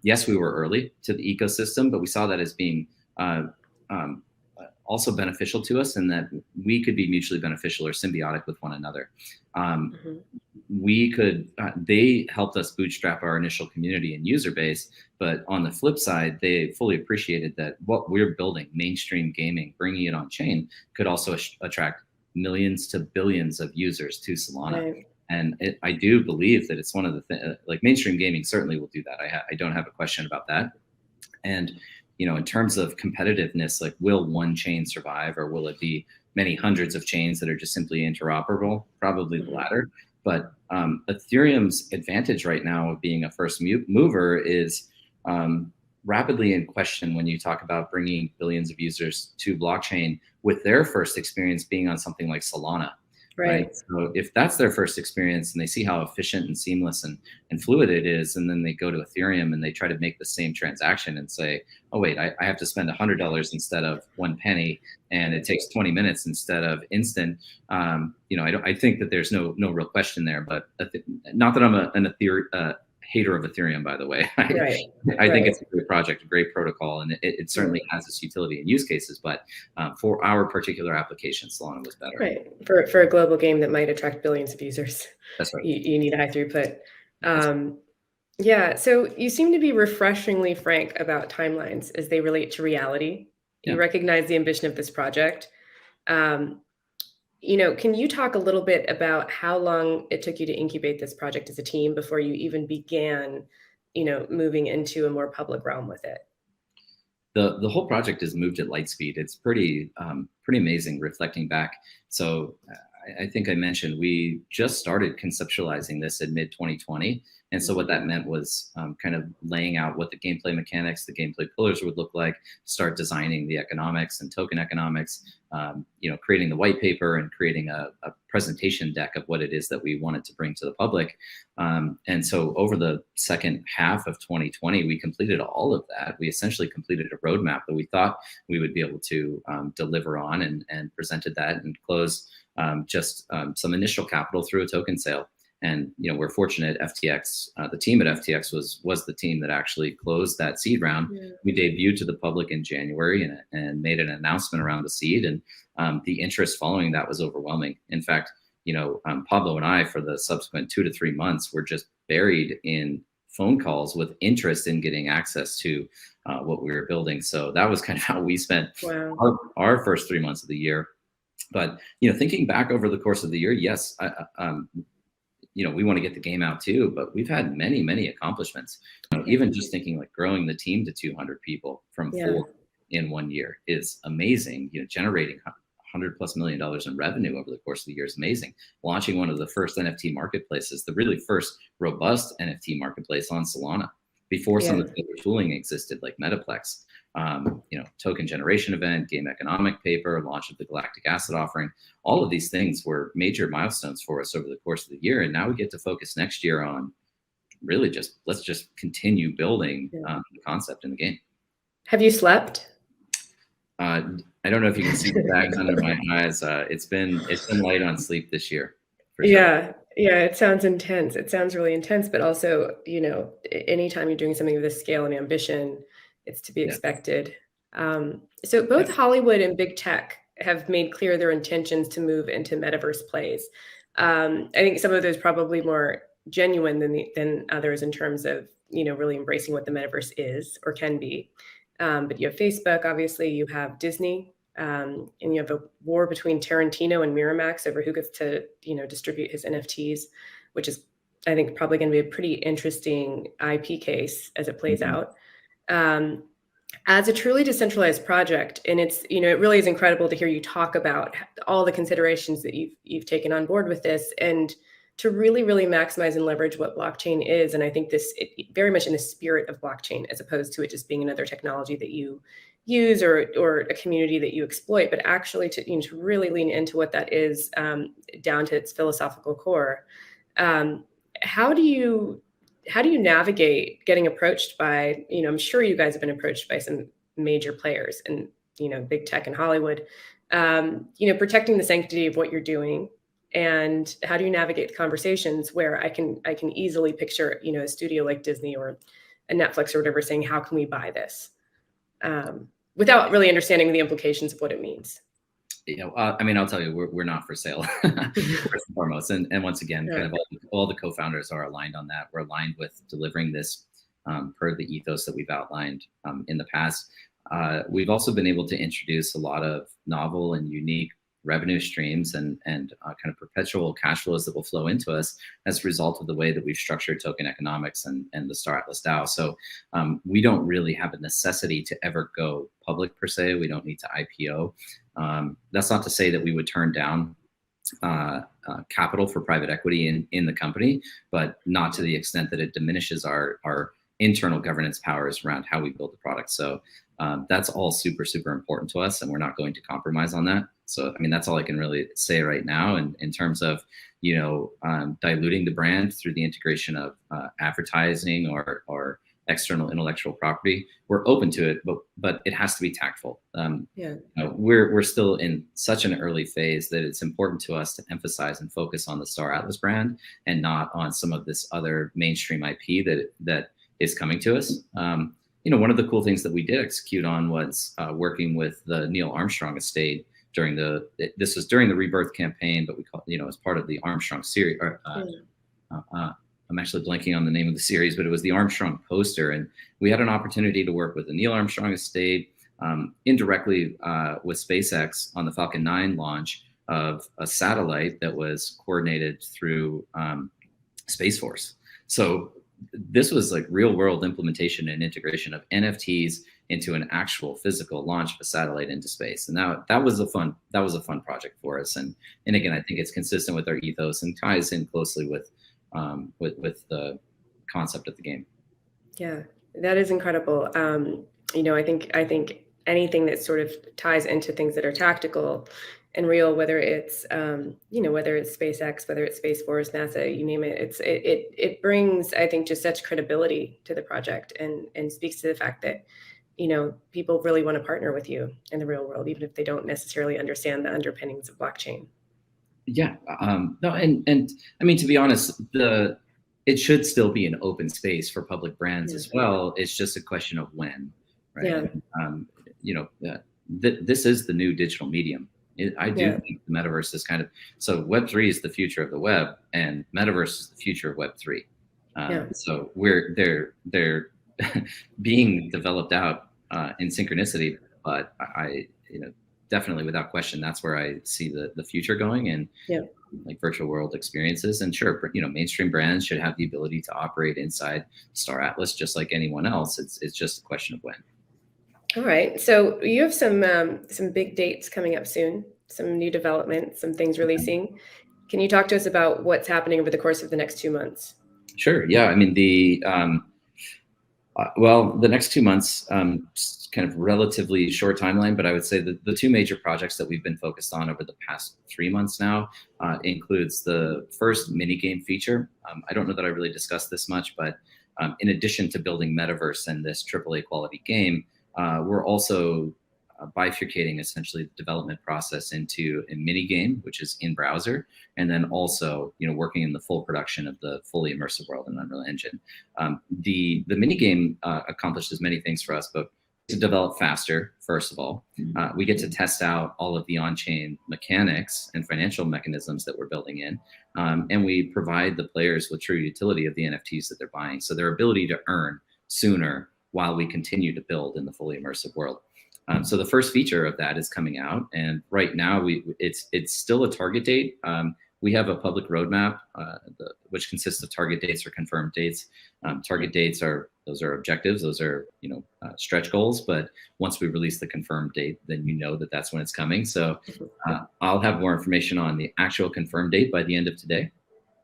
Yes, we were early to the ecosystem, but we saw that as being also beneficial to us, in that we could be mutually beneficial or symbiotic with one another. They helped us bootstrap our initial community and user base, but on the flip side, they fully appreciated that what we're building, mainstream gaming, bringing it on chain, could also attract millions to billions of users to Solana. Right. And I do believe that it's one of the things, like mainstream gaming certainly will do that. I don't have a question about that. And in terms of competitiveness, like, will one chain survive, or will it be many hundreds of chains that are just simply interoperable? Probably the latter. But Ethereum's advantage right now of being a first mover is rapidly in question when you talk about bringing billions of users to blockchain, with their first experience being on something like Solana. Right. So if that's their first experience and they see how efficient and seamless and fluid it is, and then they go to Ethereum and they try to make the same transaction and say, oh, wait, I have to spend $100 instead of 1 penny, and it takes 20 minutes instead of instant. I think that there's no real question there, but not that I'm a hater of Ethereum, by the way. I think it's a great project, a great protocol, and it certainly has its utility and use cases. But for our particular application, Solana was better. Right. For a global game that might attract billions of users, that's right. You need a high throughput. So you seem to be refreshingly frank about timelines as they relate to reality. You recognize the ambition of this project. Can you talk a little bit about how long it took you to incubate this project as a team before you even began, moving into a more public realm with it? The whole project has moved at light speed. It's pretty amazing reflecting back. So I think I mentioned we just started conceptualizing this in mid-2020. And so what that meant was kind of laying out what the gameplay mechanics, the gameplay pillars would look like, start designing the economics and token economics, creating the white paper and creating a presentation deck of what it is that we wanted to bring to the public. And so over the second half of 2020, we completed all of that. We essentially completed a roadmap that we thought we would be able to deliver on, and presented that and closed some initial capital through a token sale. And we're fortunate. FTX, the team at FTX was the team that actually closed that seed round. Yeah. We debuted to the public in January and made an announcement around the seed, and the interest following that was overwhelming. In fact, Pablo and I, for the subsequent 2 to 3 months, were just buried in phone calls with interest in getting access to what we were building. So that was kind of how we spent our first 3 months of the year. But thinking back over the course of the year, yes, we want to get the game out too, but we've had many accomplishments. Even just thinking like growing the team to 200 people from 4 in 1 year is amazing. Generating $100+ million in revenue over the course of the year is amazing. Launching one of the first NFT marketplaces, the really first robust NFT marketplace on Solana, before some of the other tooling existed, like Metaplex. Token generation event, game economic paper, launch of the galactic acid offering. All of these things were major milestones for us over the course of the year. And now we get to focus next year on really let's just continue building the concept in the game. Have you slept? I don't know if you can see the bags under my eyes. It's been light on sleep this year. For sure. Yeah, it sounds intense. It sounds really intense, but also, anytime you're doing something of this scale and ambition, it's to be expected. So both Hollywood and big tech have made clear their intentions to move into metaverse plays. I think some of those probably more genuine than others in terms of, really embracing what the metaverse is or can be. But you have Facebook, obviously, you have Disney, and you have a war between Tarantino and Miramax over who gets to, distribute his NFTs, which is, I think, probably going to be a pretty interesting IP case as it plays out. As a truly decentralized project, and it's, it really is incredible to hear you talk about all the considerations that you've taken on board with this, and to really maximize and leverage what blockchain is. And I think it very much in the spirit of blockchain, as opposed to it just being another technology that you use or a community that you exploit, but actually to really lean into what that is, down to its philosophical core. How do you navigate getting approached by, I'm sure you guys have been approached by some major players and, big tech in Hollywood, protecting the sanctity of what you're doing, and how do you navigate the conversations where I can easily picture, a studio like Disney or a Netflix or whatever saying, how can we buy this? Without really understanding the implications of what it means. I'll tell you, we're not for sale, first and foremost. And once again, kind of all the co-founders are aligned on that. We're aligned with delivering this per the ethos that we've outlined in the past. We've also been able to introduce a lot of novel and unique revenue streams and kind of perpetual cash flows that will flow into us as a result of the way that we've structured token economics and the Star Atlas DAO. So we don't really have a necessity to ever go public per se. We don't need to IPO. That's not to say that we would turn down capital for private equity in the company, but not to the extent that it diminishes our internal governance powers around how we build the product. So that's all super important to us, and we're not going to compromise on that. So, that's all I can really say right now. And in terms of, diluting the brand through the integration of advertising or external intellectual property, we're open to it, but it has to be tactful. We're still in such an early phase that it's important to us to emphasize and focus on the Star Atlas brand and not on some of this other mainstream IP that is coming to us. One of the cool things that we did execute on was working with the Neil Armstrong estate during this was during the Rebirth campaign, but we call as part of the Armstrong series. I'm actually blanking on the name of the series, but it was the Armstrong poster, and we had an opportunity to work with the Neil Armstrong estate, indirectly with SpaceX on the Falcon 9 launch of a satellite that was coordinated through Space Force. So this was like real world implementation and integration of NFTs into an actual physical launch of a satellite into space. And that was a fun project for us. And again, I think it's consistent with our ethos and ties in closely with the concept of the game. Yeah, that is incredible. I think anything that sort of ties into things that are tactical and real, whether it's whether it's SpaceX, whether it's Space Force, NASA, you name it, it brings, I think, just such credibility to the project and speaks to the fact that people really want to partner with you in the real world, even if they don't necessarily understand the underpinnings of blockchain. Yeah. No, and I mean, to be honest, it should still be an open space for public brands as well. It's just a question of when, right? Yeah. You know, this is the new digital medium. I do think the metaverse is kind of, so Web3 is the future of the web, and metaverse is the future of Web3. So they're being developed out in synchronicity, but definitely without question, that's where I see the future going, and like virtual world experiences. And sure, mainstream brands should have the ability to operate inside Star Atlas just like anyone else. It's just a question of when. All right. So you have some big dates coming up soon, some new developments, some things releasing. Can you talk to us about what's happening over the course of the next 2 months? Sure. Yeah. I mean, the next 2 months, kind of relatively short timeline, but I would say that the two major projects that we've been focused on over the past 3 months now includes the first mini game feature. I don't know that I really discussed this much, but in addition to building Metaverse and this AAA quality game, we're also bifurcating essentially the development process into a mini game, which is in browser, and then also working in the full production of the fully immersive world in Unreal Engine. The mini game accomplishes many things for us, but to develop faster, first of all. We get to test out all of the on-chain mechanics and financial mechanisms that we're building in, and we provide the players with true utility of the NFTs that they're buying, so their ability to earn sooner while we continue to build in the fully immersive world. So the first feature of that is coming out, and right now it's still a target date. We have a public roadmap, which consists of target dates or confirmed dates. Target dates are objectives; those are stretch goals. But once we release the confirmed date, then that's when it's coming. So I'll have more information on the actual confirmed date by the end of today,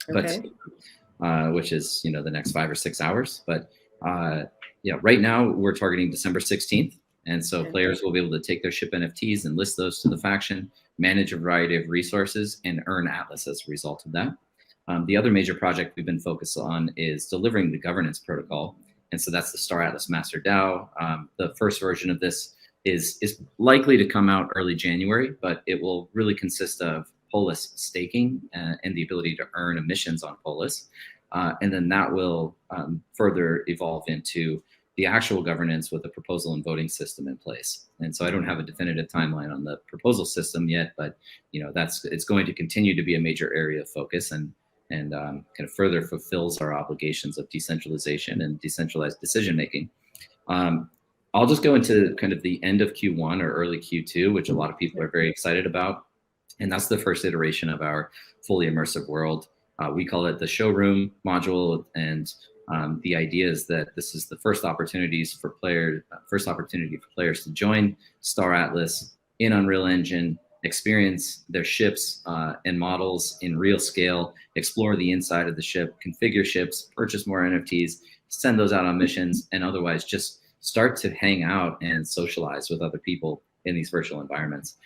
which is the next 5 or 6 hours. But right now we're targeting December 16th. And so players will be able to take their ship NFTs and list those to the faction, manage a variety of resources, and earn Atlas as a result of that. The other major project we've been focused on is delivering the governance protocol. And so that's the Star Atlas Master DAO. The first version of this is likely to come out early January, but it will really consist of Polis staking and the ability to earn emissions on Polis. And then that will further evolve into the actual governance with a proposal and voting system in place. And so I don't have a definitive timeline on the proposal system yet, but it's going to continue to be a major area of focus, and kind of further fulfills our obligations of decentralization and decentralized decision making. I'll just go into kind of the end of Q1 or early Q2, which a lot of people are very excited about, and that's the first iteration of our fully immersive world. We call it the showroom module, and the idea is that this is the first opportunity for players to join Star Atlas in Unreal Engine, experience their ships and models in real scale, explore the inside of the ship, configure ships, purchase more NFTs, send those out on missions, and otherwise just start to hang out and socialize with other people in these virtual environments.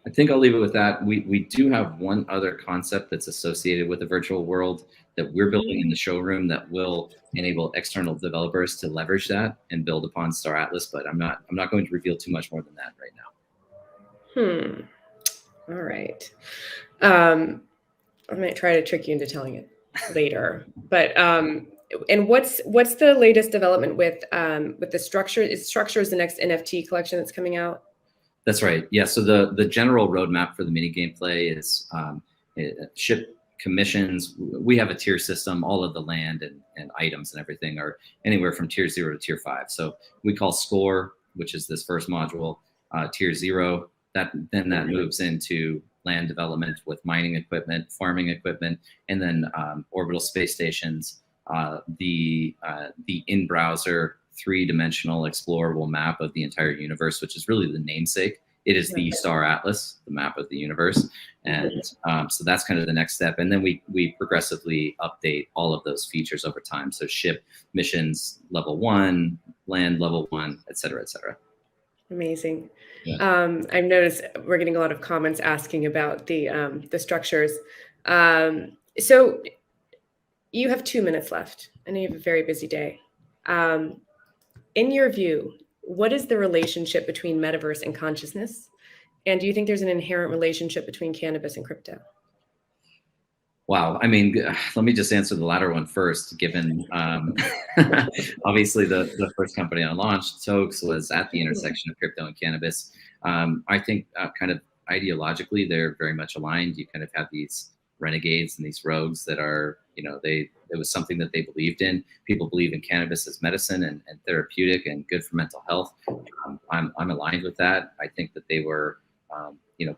I think I'll leave it with that. We do have one other concept that's associated with the virtual world that we're building in the showroom that will enable external developers to leverage that and build upon Star Atlas, but I'm not going to reveal too much more than that right now. All right. I might try to trick you into telling it later, but and what's the latest development with the structure? Structure is the next NFT collection that's coming out. That's right. Yeah. So the general roadmap for the mini gameplay is ship commissions. We have a tier system. All of the land and items and everything are anywhere from tier 0 to tier 5. So we call score, which is this first module, tier 0. Then that moves into land development with mining equipment, farming equipment, and then orbital space stations. The in-browser 3-dimensional explorable map of the entire universe, which is really the namesake. It is the Star Atlas, the map of the universe. And so that's kind of the next step. And then we progressively update all of those features over time. So ship missions level 1, land level 1, et cetera, et cetera. Amazing. Yeah. I've noticed we're getting a lot of comments asking about the structures. So you have 2 minutes left. I know you have a very busy day. In your view, what is the relationship between metaverse and consciousness? And do you think there's an inherent relationship between cannabis and crypto? Wow. I mean, let me just answer the latter one first, given obviously the first company I launched, Tokes, was at the intersection of crypto and cannabis. I think kind of ideologically, they're very much aligned. You kind of have these renegades and these rogues that are, it was something that they believed in. People believe in cannabis as medicine and therapeutic and good for mental health. I'm aligned with that. I think that they were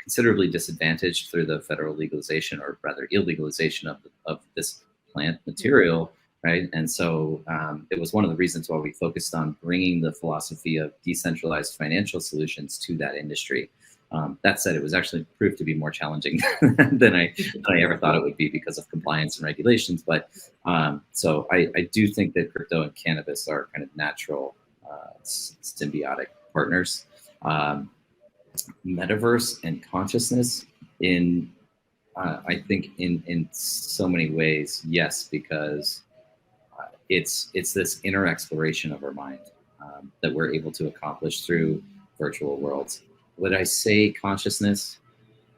considerably disadvantaged through the federal legalization, or rather illegalization of this plant material, right? And so it was one of the reasons why we focused on bringing the philosophy of decentralized financial solutions to that industry. That said, it was actually proved to be more challenging than I ever thought it would be because of compliance and regulations. But so I do think that crypto and cannabis are kind of natural symbiotic partners. Metaverse and consciousness, I think in so many ways, yes, because it's this inner exploration of our mind that we're able to accomplish through virtual worlds. Would I say consciousness?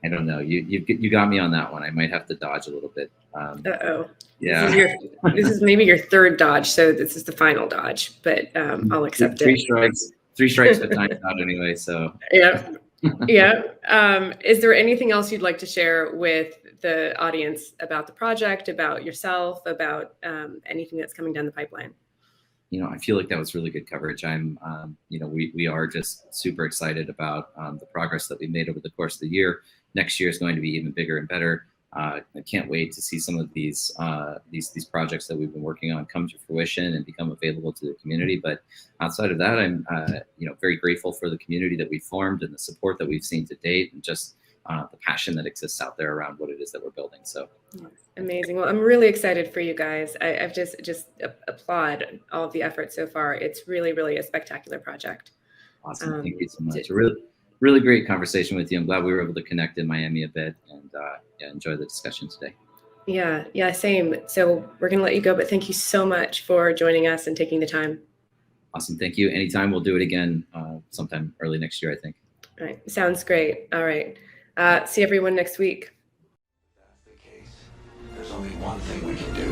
I don't know. You got me on that one. I might have to dodge a little bit. Uh-oh. Yeah. This is maybe your third dodge, so this is the final dodge, but I'll accept Three it. Three strikes, but time's out anyway. So yeah. Yeah. Is there anything else you'd like to share with the audience about the project, about yourself, about anything that's coming down the pipeline? I feel like that was really good coverage. We are just super excited about the progress that we made over the course of the year. Next year is going to be even bigger and better. I can't wait to see some of these projects that we've been working on come to fruition and become available to the community. But outside of that, I'm very grateful for the community that we formed and the support that we've seen to date, and just the passion that exists out there around what it is that we're building. So amazing. Well, I'm really excited for you guys. I've just applaud all of the efforts so far. It's really, really a spectacular project. Awesome. Thank you so much. A really great conversation with you. I'm glad we were able to connect in Miami a bit, and enjoy the discussion today. Yeah, same. So we're going to let you go, but thank you so much for joining us and taking the time. Awesome. Thank you. Anytime. We'll do it again sometime early next year, I think. All right. Sounds great. All right. See everyone next week. If that's the case, there's only one thing we can do.